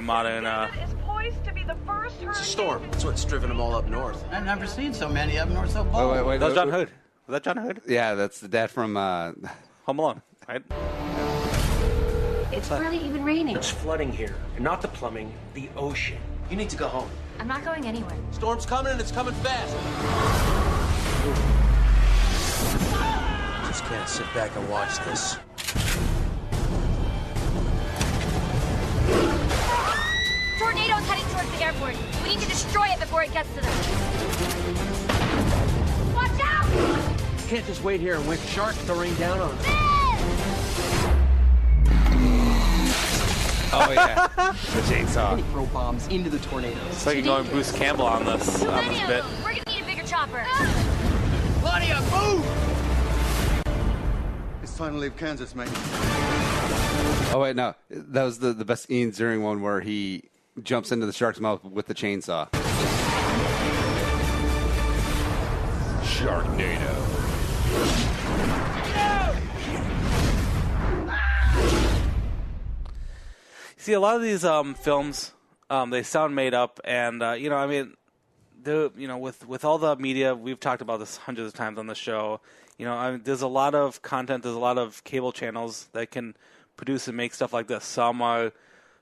modern... is poised to be the first hurricane. It's a storm. That's what's driven them all up north. I've never seen so many of them nor so bold. Wait, That was John Hurd. Was that John Hurd? Yeah, that's the dad from... Home Alone, right? It's barely even raining. It's flooding here, and not the plumbing, the ocean. You need to go home. I'm not going anywhere. Storm's coming, and it's coming fast. Just can't sit back and watch this. Tornado's heading towards the airport. We need to destroy it before it gets to them. Watch out! You can't just wait here and wait for sharks to rain down on us. Oh, yeah. The chainsaw. Throw bombs into the tornadoes. It's like going Bruce Campbell on this Too many of bit. them. We're gonna need a bigger chopper. Claudia, move! It's time to leave Kansas, mate. Oh, wait, no. That was the best Ian Ziering one where he jumps into the shark's mouth with the chainsaw. Sharknado. See, a lot of these films, they sound made up, and I mean, with all the media, we've talked about this hundreds of times on the show. There's a lot of content, there's a lot of cable channels that can produce and make stuff like this. Some are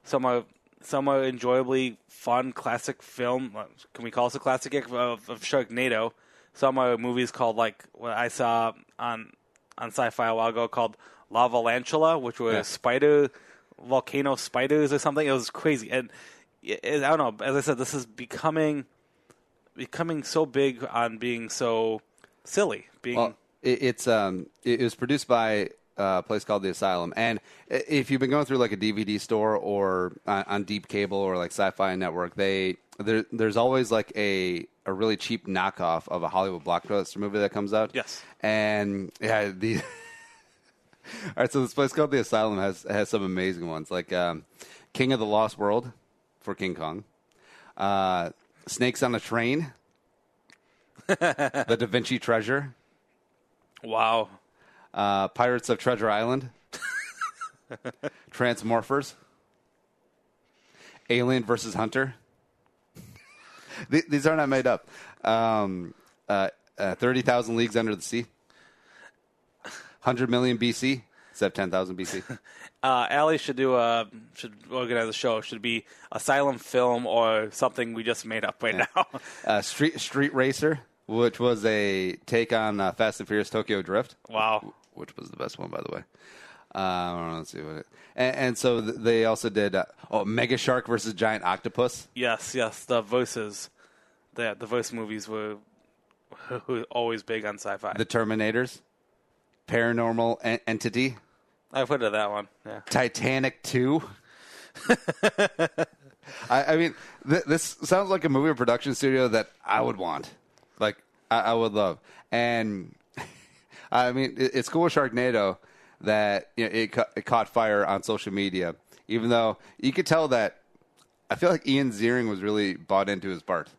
enjoyably fun, classic film. Can we call this a classic of Sharknado? Some are movies called, like what I saw on Sci-Fi a while ago, called Lavalantula, which was volcano spiders or something. It was crazy, and I don't know. As I said, this is becoming so big on being so silly. It was produced by a place called the Asylum, and if you've been going through like a DVD store or on Deep Cable or like Sci-Fi Network, there's always like a really cheap knockoff of a Hollywood blockbuster movie that comes out. Yes, and yeah, all right, so this place called the Asylum has some amazing ones, like King of the Lost World for King Kong, Snakes on a Train, The Da Vinci Treasure, wow, Pirates of Treasure Island, Transmorphers, Alien versus Hunter. These are not made up. 30,000 Leagues Under the Sea. 100 million BC, Except 10,000 BC. Allie should organize a show. Should be Asylum film or something we just made up now. Street Racer, which was a take on Fast and Furious Tokyo Drift. Wow. Which was the best one, by the way. I don't know. Let's see what it. And so they also did Mega Shark versus Giant Octopus. Yes. The voices, the voice movies were always big on sci-fi. The Terminators, Paranormal Entity. I've heard of that one. Yeah. Titanic 2. I mean, this sounds like a movie or production studio that I would want. Like, I would love. And, I mean, it's cool with Sharknado that it caught fire on social media, even though you could tell that I feel like Ian Ziering was really bought into his part.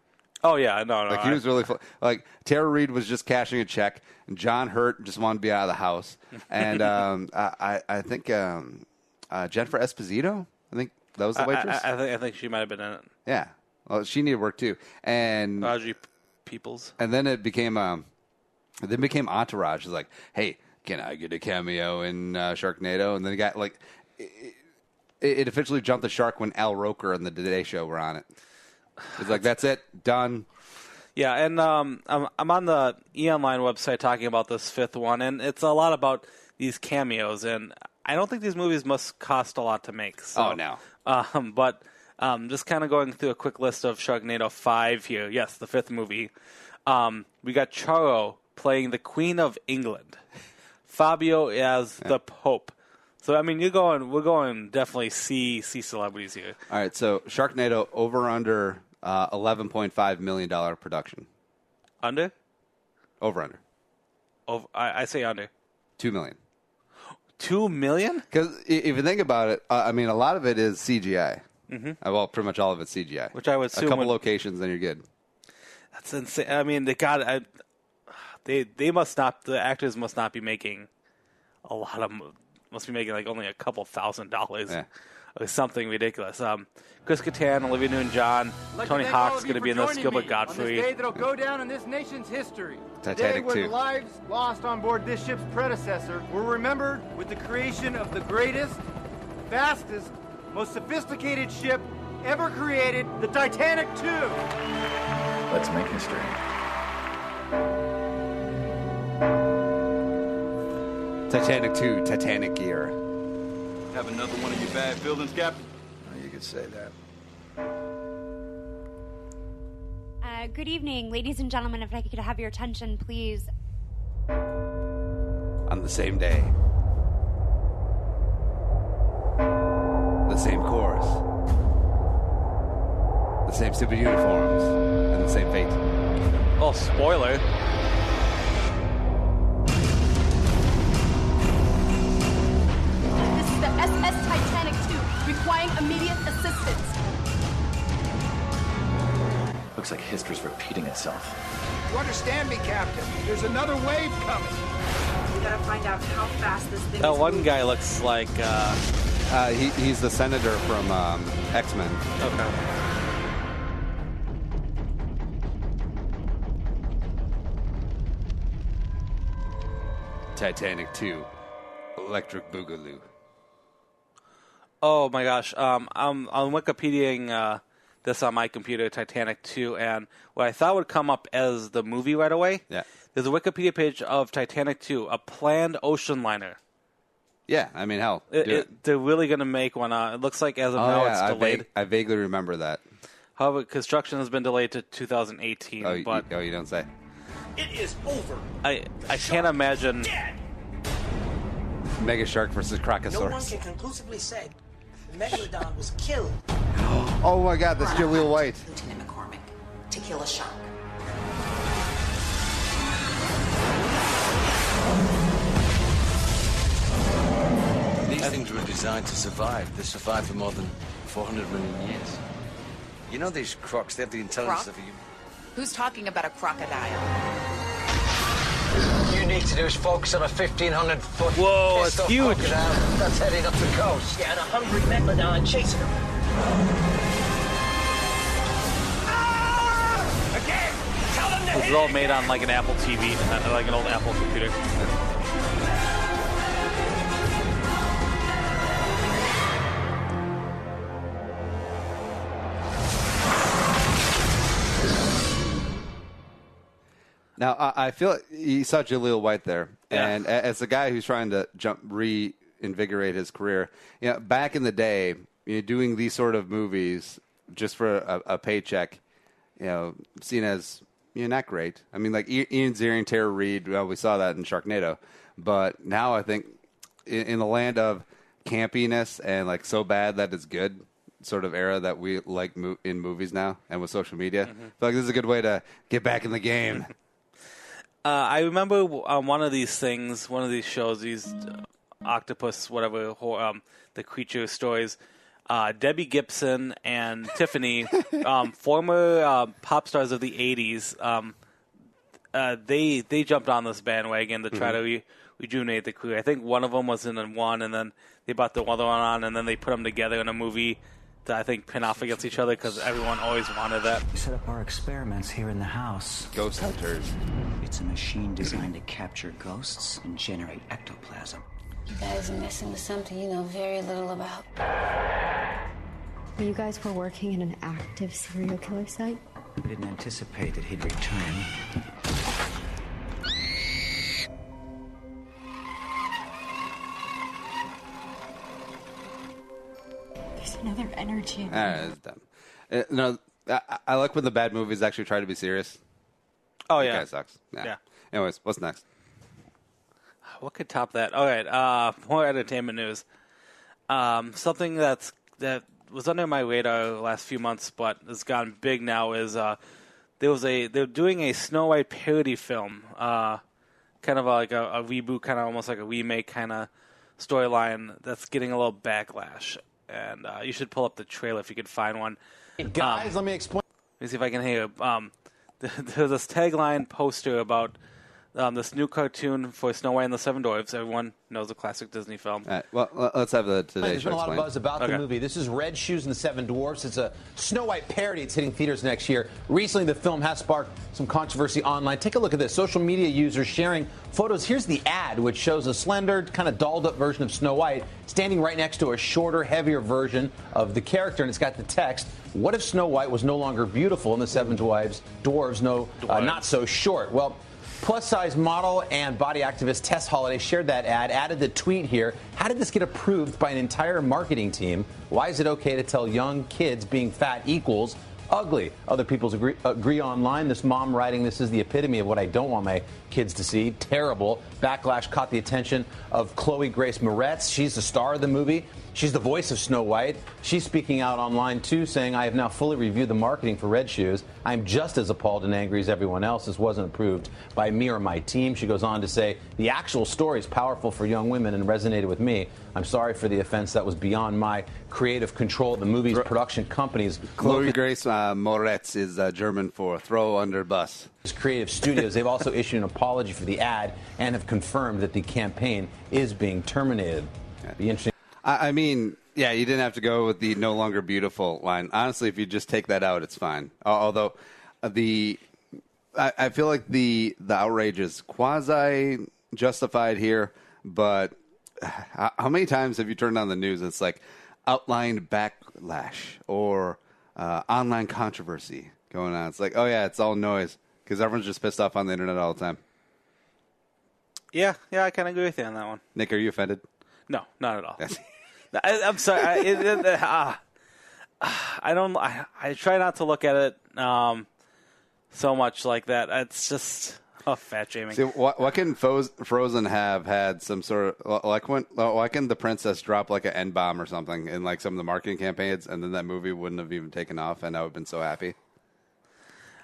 Oh, yeah. No. Like, he was really like, Tara Reid was just cashing a check, and John Hurt just wanted to be out of the house. And I think Jennifer Esposito, I think that was the waitress. I think she might have been in it. Yeah. Well, she needed work, too. And Audrey Peoples. And then it became Entourage. It's like, hey, can I get a cameo in Sharknado? And then it got, like, it officially jumped the shark when Al Roker and the Today Show were on it. It's like, that's it, done. Yeah, and I'm on the E-Online website talking about this fifth one, and it's a lot about these cameos, and I don't think these movies must cost a lot to make. So, oh, no. But just kind of going through a quick list of Sharknado 5 here. Yes, the fifth movie. We got Charo playing the Queen of England. Fabio as the Pope. So, I mean, we're going definitely see celebrities here. All right, so Sharknado over-under $11.5 million production. Under? Over-under. I say under. $2 million. $2 million? Because if you think about it, I mean, a lot of it is CGI. Mm-hmm. Well, pretty much all of it's CGI. Which I would assume. A couple locations, then you're good. That's insane. I mean, they must not. The actors must not be making a lot of. Must be making like only a couple $1,000. Yeah. Or something ridiculous. Chris Kattan, Olivia Newton-John, Tony Hawk's going to be in this. Gilbert Gottfried. On this day that'll go down in this nation's history. Titanic Today, 2. the lives lost on board this ship's predecessor were remembered with the creation of the greatest, fastest, most sophisticated ship ever created, the Titanic 2. Let's make history. Titanic 2, Titanic gear. Have another one of your bad feelings, Captain? Oh, you could say that. Good evening, ladies and gentlemen. If I could have your attention, please. On the same day. The same chorus. The same stupid uniforms. And the same fate. Oh, spoiler. This is the SS Titanic 2, requiring immediate assistance. Looks like history's repeating itself. You understand me, Captain? There's another wave coming. We gotta find out how fast this thing That is one moving. guy looks like... He's the senator from X-Men. Okay. Titanic 2, Electric Boogaloo. Oh my gosh. I'm Wikipediaing this on my computer, Titanic 2, and what I thought would come up as the movie right away, there's a Wikipedia page of Titanic 2, a planned ocean liner. Yeah, I mean, hell. They're really going to make one. It looks like as of now it's delayed. I vaguely remember that. However, construction has been delayed to 2018. Oh, you don't say. It is over. I can't imagine. Mega Shark versus Crocosaurus. No one can conclusively say the Megalodon was killed. Oh my God, that's Jaleel White. Lieutenant McCormick, to kill a shark. These things were designed to survive. They survived for more than 400 million years. You know these crocs, they have the intelligence of a human. Who's talking about a crocodile? You need to do is focus on a 1,500-foot. Whoa, it's huge. Crocodile that's heading up the coast. Yeah, and a hungry Megalodon chasing him. Again! Tell them to This is all made on like an Apple TV, like an old Apple computer. Now, I feel you saw Jaleel White there, Yeah. and as a guy who's trying to reinvigorate his career, back in the day, doing these sort of movies just for a paycheck, seen as not great. I mean, like Ian Ziering, Tara Reid, we saw that in Sharknado, but now I think in the land of campiness and like so bad that it's good sort of era that we like in movies now, and with social media, I feel like this is a good way to get back in the game. I remember on one of these shows, these octopus, whatever, the creature stories, Debbie Gibson and Tiffany, former pop stars of the 80s, they jumped on this bandwagon to try to rejuvenate the career. I think one of them was in one, and then they brought the other one on, and then they put them together in a movie to, I think, pin off against each other because everyone always wanted that. We set up our experiments here in the house. Ghost Hunters. It's a machine designed to capture ghosts and generate ectoplasm. You guys are messing with something you know very little about. You guys were working in an active serial killer site? We didn't anticipate that he'd return. There's another energy in That's dumb. I like when the bad movies actually try to be serious. Oh, That yeah. guy sucks. Yeah. Anyways, what's next? What could top that? All right, more entertainment news. Something that was under my radar the last few months, but has gotten big now is they're doing a Snow White parody film, kind of like a reboot, kind of almost like a remake kind of storyline that's getting a little backlash. And you should pull up the trailer if you could find one. Guys, let me explain. Let me see if I can hear. There's this tagline poster about this new cartoon for Snow White and the Seven Dwarfs. Everyone knows the classic Disney film. All right, well, let's have the Today There's Show been a lot of explain. buzz about the movie. This is Red Shoes and the Seven Dwarfs. It's a Snow White parody. It's hitting theaters next year. Recently, the film has sparked some controversy online. Take a look at this. Social media users sharing photos. Here's the ad, which shows a slender, kind of dolled-up version of Snow White standing right next to a shorter, heavier version of the character, and it's got the text, "What if Snow White was no longer beautiful and the Seven Dwarfs not so short?" Well, plus-size model and body activist Tess Holliday shared that ad, added the tweet here. How did this get approved by an entire marketing team? Why is it okay to tell young kids being fat equals ugly? Other people agree online. This mom writing, "This is the epitome of what I don't want my kids to see." Terrible. Backlash caught the attention of Chloe Grace Moretz. She's the star of the movie. She's the voice of Snow White. She's speaking out online, too, saying, "I have now fully reviewed the marketing for Red Shoes. I'm just as appalled and angry as everyone else. This wasn't approved by me or my team." She goes on to say, "The actual story is powerful for young women and resonated with me. I'm sorry for the offense. That was beyond my creative control." The movie's production companies. Chloe Grace Moretz is German for throw under bus. Creative studios. They've also issued an apology for the ad and have confirmed that the campaign is being terminated. Be interesting. I mean, yeah, you didn't have to go with the "no longer beautiful" line. Honestly, if you just take that out, it's fine. Although I feel like the outrage is quasi justified here. But how many times have you turned on the news? It's like outline backlash or online controversy going on. It's like, oh yeah, it's all noise because everyone's just pissed off on the internet all the time. Yeah, I kind of agree with you on that one. Nick, are you offended? No, not at all. I'm sorry. I try not to look at it so much like that. It's just fat shaming. See, why can Frozen have had some sort of why can the princess drop like an N-bomb or something in like some of the marketing campaigns, and then that movie wouldn't have even taken off, and I would have been so happy.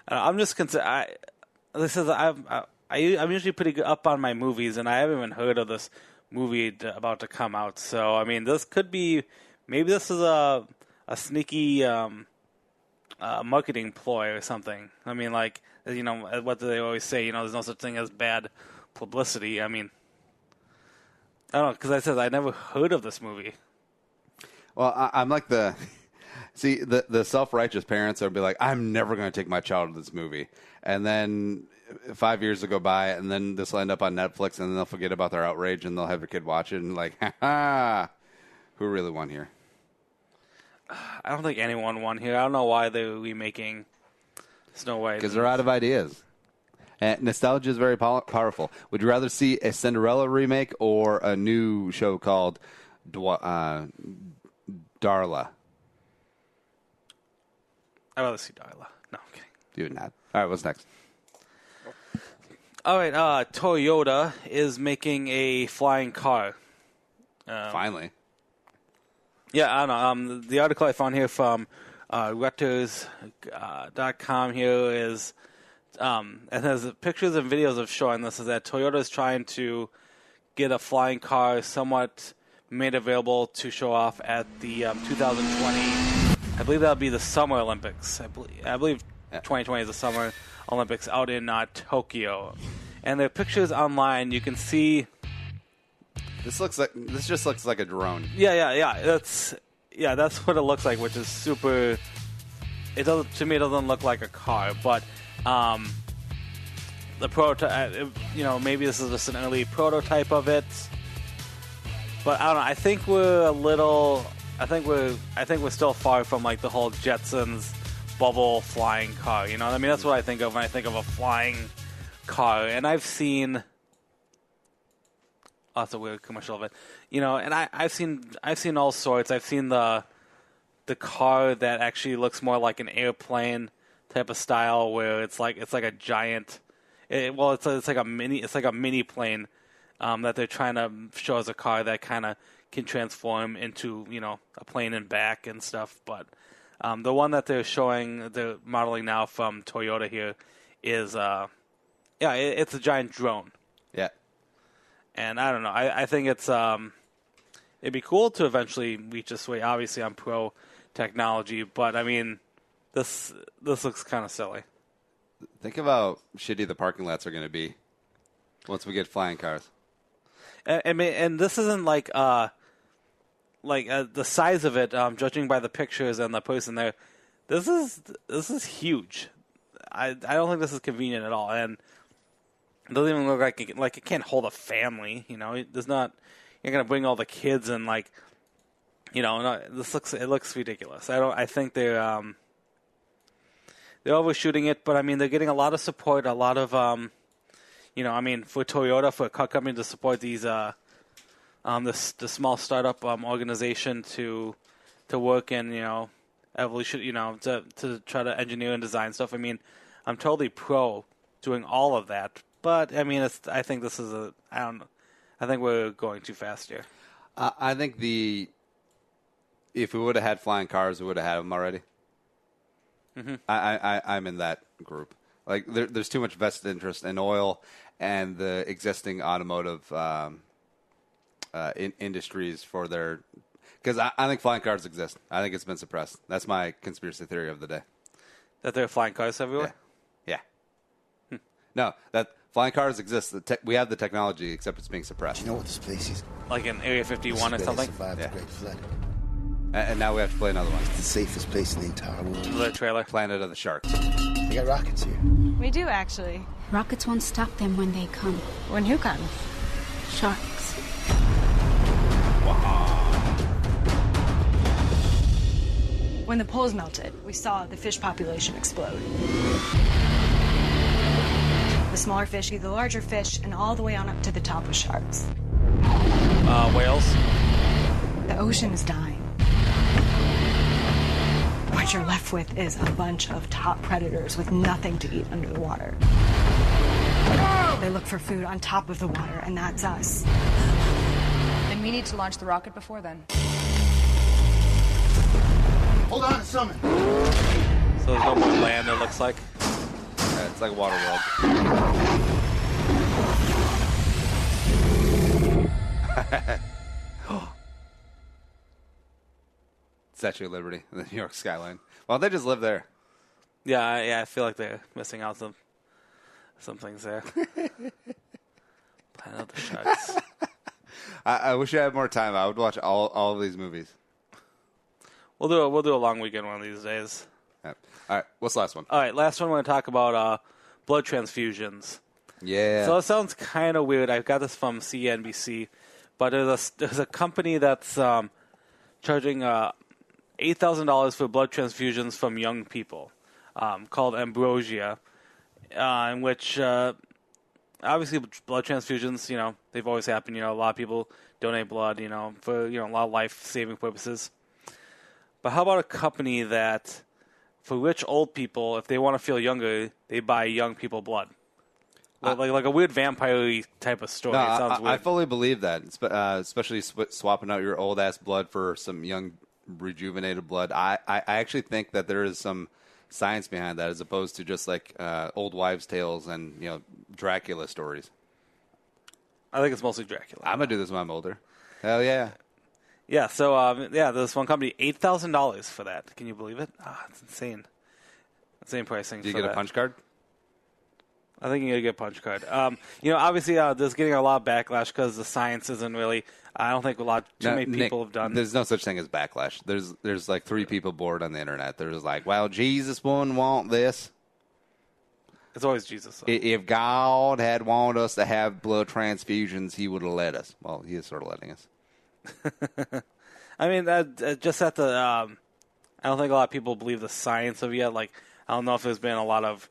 I'm just concerned. I'm usually pretty good up on my movies, and I haven't even heard of this movie about to come out. So I mean, this could be maybe this is a sneaky marketing ploy or something. I mean, like, what do they always say? There's no such thing as bad publicity. I mean, I don't know, because I said I never heard of this movie. Well, I'm like the self-righteous parents would be like, I'm never going to take my child to this movie, and then 5 years will go by, and then this will end up on Netflix, and then they'll forget about their outrage, and they'll have their kid watch it, and like, ha, who really won here? I don't think anyone won here. I don't know why they're remaking Snow White. Because they're out of ideas. And nostalgia is very powerful. Would you rather see a Cinderella remake or a new show called Darla? I'd rather see Darla. No, I'm kidding. You would not. All right, what's next? All right, Toyota is making a flying car. Finally. Yeah, I don't know. The article I found here from Reuters.com here is, and there's pictures and videos of showing this, is that Toyota is trying to get a flying car somewhat made available to show off at the 2020. I believe that'll be the Summer Olympics. I believe 2020 is the Summer Olympics out in Tokyo. And there are pictures online. You can see. This just looks like a drone. Yeah. That's what it looks like, which is super. It doesn't, to me, it doesn't look like a car, but the prototype. Maybe this is just an early prototype of it. But I don't know. I think we're a little. I think we're still far from like the whole Jetsons bubble flying car. You know, I mean, that's what I think of when I think of a flying car. And I've seen. Oh, that's a weird commercial of it. And I've seen all sorts. I've seen the car that actually looks more like an airplane type of style, where it's like a giant. It's like a mini plane that they're trying to show as a car that kind of can transform into a plane and back and stuff. But the one that they're modeling now from Toyota here is it's a giant drone. Yeah. And I don't know. I think it's it'd be cool to eventually reach this way. Obviously, I'm pro technology, but I mean, this looks kind of silly. Think of how shitty the parking lots are going to be once we get flying cars. And this isn't like the size of it. Judging by the pictures and the person there, this is huge. I don't think this is convenient at all, and it doesn't even look like it can't hold a family. There's not. You're gonna bring all the kids and it looks ridiculous. I think they're overshooting it, but I mean they're getting a lot of support, a lot of for Toyota, for a car company to support these the small startup organization to work in evolution, to try to engineer and design stuff. I mean, I'm totally pro doing all of that. But I mean, I think this is I don't know. I think we're going too fast here. I think if we would have had flying cars, we would have had them already. Mm-hmm. I'm in that group. Like there's too much vested interest in oil and the existing automotive industries for their. Because I think flying cars exist. I think it's been suppressed. That's my conspiracy theory of the day. That there are flying cars everywhere? Yeah. No, that. Flying cars exist. We have the technology, except it's being suppressed. Do you know what this place is? Like in Area 51 or something? Survived the Great Flood. And now we have to play another one. It's the safest place in the entire world. The trailer. Planet of the Sharks. They got rockets here. We do, actually. Rockets won't stop them when they come. When who comes? Sharks. When the poles melted, we saw the fish population explode. The smaller fish eat the larger fish, and all the way on up to the top of sharks. Whales? The ocean is dying. What you're left with is a bunch of top predators with nothing to eat under the water. They look for food on top of the water, and that's us. And we need to launch the rocket before then. Hold on, it's coming. So there's no more land, it looks like. Yeah, it's like Waterworld. Statue of Liberty, the New York skyline. Well, they just live there. Yeah, I feel like they're missing out some things there. Planet of the Sharks. I wish I had more time. I would watch all of these movies. We'll do a long weekend one of these days. All right, what's the last one? All right, last one we're going to talk about blood transfusions. Yeah. So it sounds kind of weird. I got this from CNBC, but there's a company that's charging $8,000 for blood transfusions from young people, called Ambrosia, in which obviously blood transfusions, they've always happened. A lot of people donate blood, for a lot of life-saving purposes. But how about a company that, for rich old people, if they want to feel younger, they buy young people blood? Like a weird vampire type of story. No, it sounds weird. I fully believe that, especially swapping out your old-ass blood for some young, rejuvenated blood. I actually think that there is some science behind that as opposed to just like old wives' tales and Dracula stories. I think it's mostly Dracula. I'm going to do this when I'm older. Hell yeah. Yeah, so, there's one company, $8,000 for that. Can you believe it? It's insane. Insane pricing. Do you get a punch card? I think you're going to get a punch card. Obviously, there's getting a lot of backlash because the science isn't really, I don't think too many people have done. There's no such thing as backlash. There's like 3 people bored on the internet. There's like, well, Jesus wouldn't want this. It's always Jesus. Though. If God had wanted us to have blood transfusions, he would have let us. Well, he is sort of letting us. I mean, just at the, I don't think a lot of people believe the science of it yet. Like, I don't know if there's been a lot of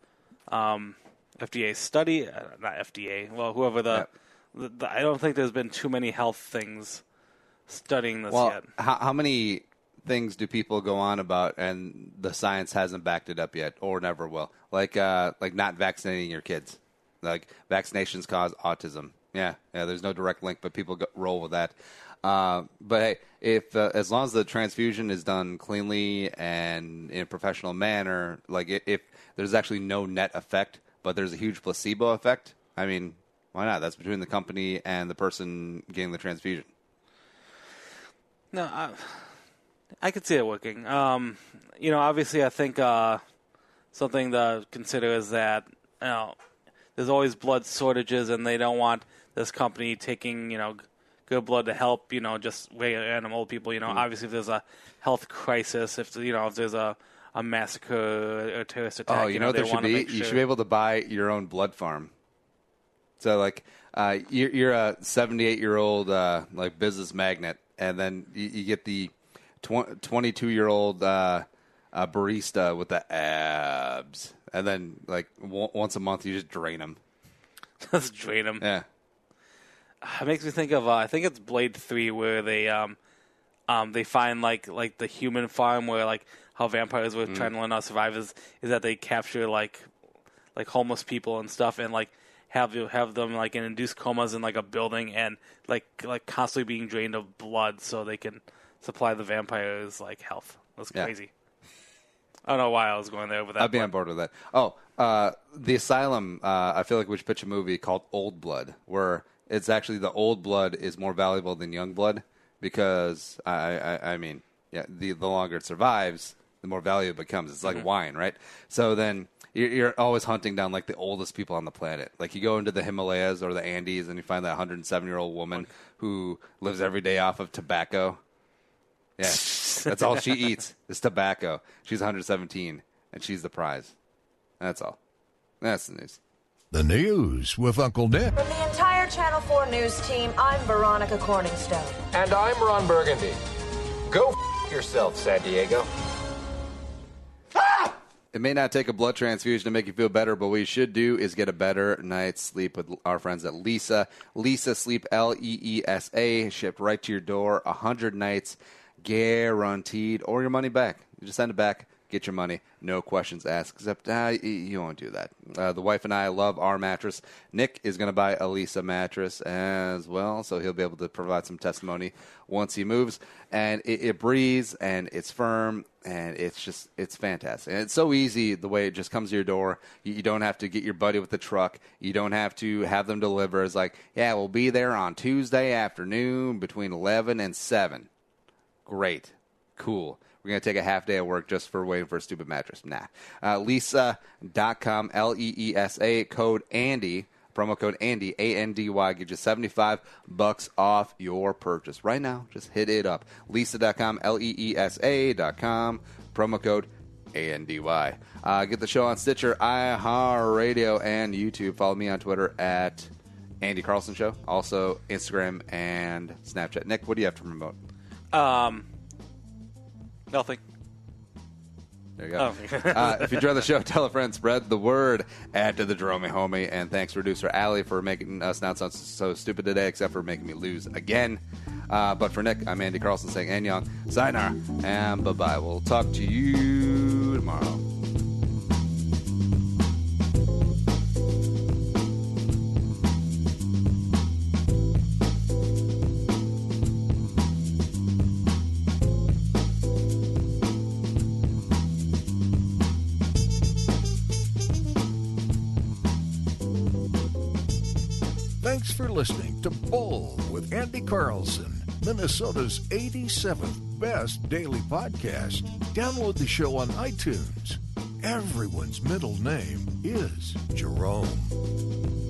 FDA study, not FDA. Well, whoever I don't think there's been too many health things studying this yet. How many things do people go on about and the science hasn't backed it up yet, or never will? Like not vaccinating your kids. Like vaccinations cause autism. Yeah. There's no direct link, but people roll with that. But hey, if as long as the transfusion is done cleanly and in a professional manner, like if there's actually no net effect, but there's a huge placebo effect, I mean, why not? That's between the company and the person getting the transfusion. No, I could see it working. Obviously, I think something to consider is that there's always blood shortages, and they don't want this company taking good blood to help just random old people. Obviously, if there's a health crisis, if there's a massacre or a terrorist attack, what there should be? You should be able to buy your own blood farm. So, like, you're a 78-year-old like business magnate, and then you get the 22-year-old barista with the abs, and then like once a month you just drain them. Just drain them. Yeah. It makes me think of I think it's Blade 3 where they find like the human farm where like how vampires were trying to learn how to survive is that they capture like homeless people and stuff and like have them like in induced comas in like a building and like constantly being drained of blood so they can supply the vampires like health. That's crazy. I don't know why I was going there with that. I'd be on board with that. Oh, the Asylum. I feel like we should pitch a movie called Old Blood, where it's actually the old blood is more valuable than young blood because I mean, the longer it survives, the more valuable it becomes. It's like wine, right? So then you're always hunting down like the oldest people on the planet. Like you go into the Himalayas or the Andes and you find that 107-year-old woman who lives every day off of tobacco. Yeah, that's all she eats is tobacco. She's 117, and she's the prize. That's all. That's the news. The news with Uncle Nick. From the entire Channel 4 news team, I'm Veronica Corningstone. And I'm Ron Burgundy. Go yourself, San Diego. It may not take a blood transfusion to make you feel better, but what you should do is get a better night's sleep with our friends at Leesa. Leesa Sleep, Leesa, shipped right to your door, 100 nights, guaranteed, or your money back. You just send it back, get your money, no questions asked, except you won't do that. The wife and I love our mattress. Nick is going to buy a Leesa mattress as well, so he'll be able to provide some testimony once he moves. And it breathes, and it's firm, and it's fantastic. And it's so easy the way it just comes to your door. You don't have to get your buddy with the truck. You don't have to have them deliver. It's like, yeah, we'll be there on Tuesday afternoon between 11 and 7. Great. Cool. We're going to take a half day of work just for waiting for a stupid mattress. Nah. Leesa.com, Leesa, code Andy, promo code Andy, A-N-D-Y, get you $75 off your purchase. Right now, just hit it up. Leesa.com, Leesa.com, promo code A-N-D-Y. Get the show on Stitcher, iHeartRadio, and YouTube. Follow me on Twitter at Andy Carlson Show. Also, Instagram and Snapchat. Nick, what do you have to promote? Nothing. There you go. Oh. If you enjoy the show, tell a friend, spread the word, add to the Jerome Homie, and thanks producer Allie for making us not sound so stupid today, except for making me lose again. But for Nick, I'm Andy Carlson saying Annyeong, sayonara, and bye-bye. We'll talk to you tomorrow. Thanks for listening to Bull with Andy Carlson, Minnesota's 87th best daily podcast. Download the show on iTunes. Everyone's middle name is Jerome.